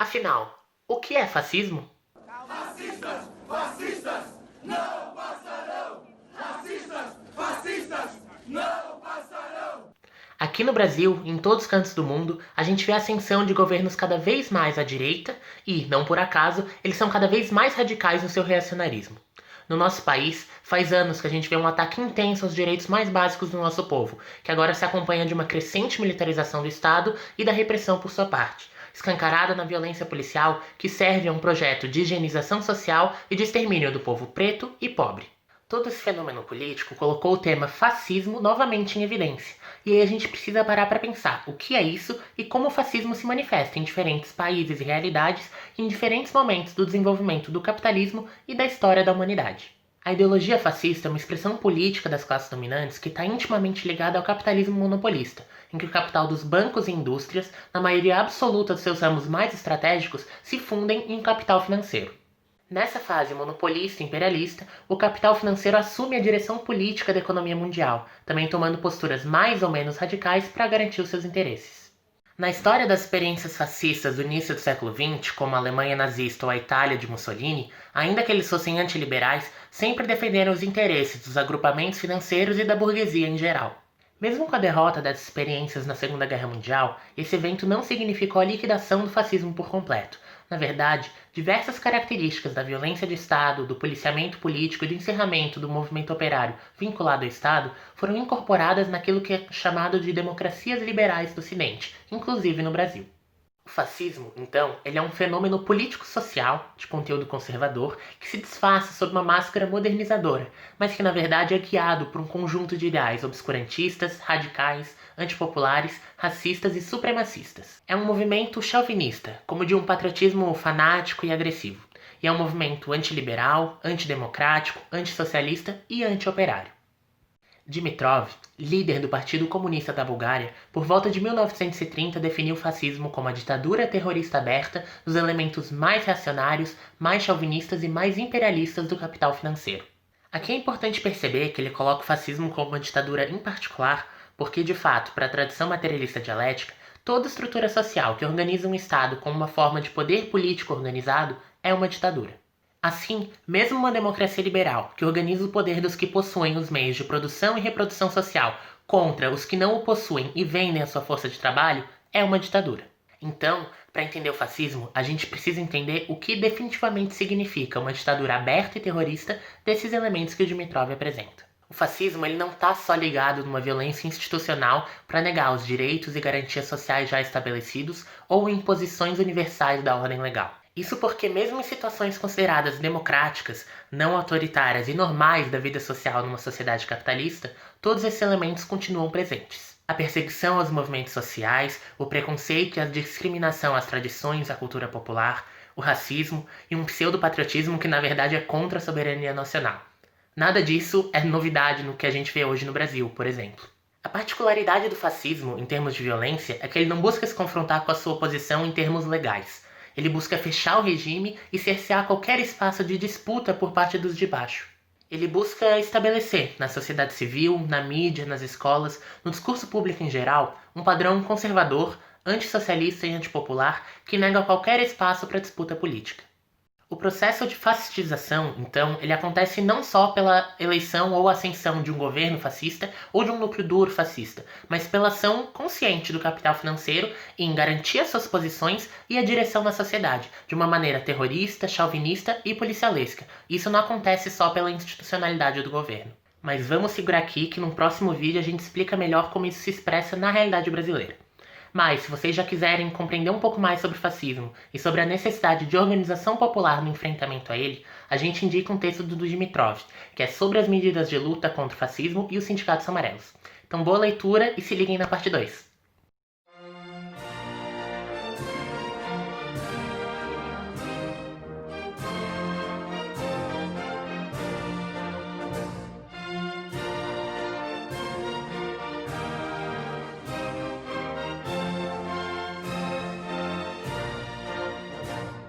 Afinal, o que é fascismo? Fascistas! Fascistas! Não passarão! Fascistas! Fascistas! Não passarão! Aqui no Brasil, e em todos os cantos do mundo, a gente vê a ascensão de governos cada vez mais à direita e, não por acaso, eles são cada vez mais radicais no seu reacionarismo. No nosso país, faz anos que a gente vê um ataque intenso aos direitos mais básicos do nosso povo, que agora se acompanha de uma crescente militarização do Estado e da repressão por sua parte, escancarada na violência policial que serve a um projeto de higienização social e de extermínio do povo preto e pobre. Todo esse fenômeno político colocou o tema fascismo novamente em evidência, e aí a gente precisa parar para pensar o que é isso e como o fascismo se manifesta em diferentes países e realidades em diferentes momentos do desenvolvimento do capitalismo e da história da humanidade. A ideologia fascista é uma expressão política das classes dominantes que está intimamente ligada ao capitalismo monopolista, em que o capital dos bancos e indústrias, na maioria absoluta dos seus ramos mais estratégicos, se fundem em um capital financeiro. Nessa fase monopolista e imperialista, o capital financeiro assume a direção política da economia mundial, também tomando posturas mais ou menos radicais para garantir os seus interesses. Na história das experiências fascistas do início do século XX, como a Alemanha nazista ou a Itália de Mussolini, ainda que eles fossem antiliberais, sempre defenderam os interesses dos agrupamentos financeiros e da burguesia em geral. Mesmo com a derrota dessas experiências na Segunda Guerra Mundial, esse evento não significou a liquidação do fascismo por completo. Na verdade, diversas características da violência de Estado, do policiamento político e do encerramento do movimento operário vinculado ao Estado foram incorporadas naquilo que é chamado de democracias liberais do Ocidente, inclusive no Brasil. O fascismo, então, ele é um fenômeno político-social, de conteúdo conservador, que se disfarça sob uma máscara modernizadora, mas que na verdade é guiado por um conjunto de ideais obscurantistas, radicais, antipopulares, racistas e supremacistas. É um movimento chauvinista, como de um patriotismo fanático e agressivo, e é um movimento antiliberal, antidemocrático, antissocialista e antioperário. Dimitrov, líder do Partido Comunista da Bulgária, por volta de 1930 definiu o fascismo como a ditadura terrorista aberta dos elementos mais reacionários, mais chauvinistas e mais imperialistas do capital financeiro. Aqui é importante perceber que ele coloca o fascismo como uma ditadura em particular, porque, de fato, para a tradição materialista dialética, toda estrutura social que organiza um Estado como uma forma de poder político organizado é uma ditadura. Assim, mesmo uma democracia liberal, que organiza o poder dos que possuem os meios de produção e reprodução social contra os que não o possuem e vendem a sua força de trabalho, é uma ditadura. Então, para entender o fascismo, a gente precisa entender o que definitivamente significa uma ditadura aberta e terrorista desses elementos que o Dimitrov apresenta. O fascismo ele não está só ligado numa violência institucional para negar os direitos e garantias sociais já estabelecidos ou imposições universais da ordem legal. Isso porque mesmo em situações consideradas democráticas, não autoritárias e normais da vida social numa sociedade capitalista, todos esses elementos continuam presentes. A perseguição aos movimentos sociais, o preconceito e a discriminação às tradições e à cultura popular, o racismo e um pseudo-patriotismo que na verdade é contra a soberania nacional. Nada disso é novidade no que a gente vê hoje no Brasil, por exemplo. A particularidade do fascismo, em termos de violência, é que ele não busca se confrontar com a sua oposição em termos legais. Ele busca fechar o regime e cercear qualquer espaço de disputa por parte dos de baixo. Ele busca estabelecer, na sociedade civil, na mídia, nas escolas, no discurso público em geral, um padrão conservador, antissocialista e antipopular que nega qualquer espaço para disputa política. O processo de fascistização, então, ele acontece não só pela eleição ou ascensão de um governo fascista ou de um núcleo duro fascista, mas pela ação consciente do capital financeiro em garantir as suas posições e a direção na sociedade, de uma maneira terrorista, chauvinista e policialesca. Isso não acontece só pela institucionalidade do governo. Mas vamos segurar aqui que num próximo vídeo a gente explica melhor como isso se expressa na realidade brasileira. Mas, se vocês já quiserem compreender um pouco mais sobre o fascismo e sobre a necessidade de organização popular no enfrentamento a ele, a gente indica um texto do Dimitrov, que é sobre as medidas de luta contra o fascismo e os sindicatos amarelos. Então boa leitura e se liguem na parte 2.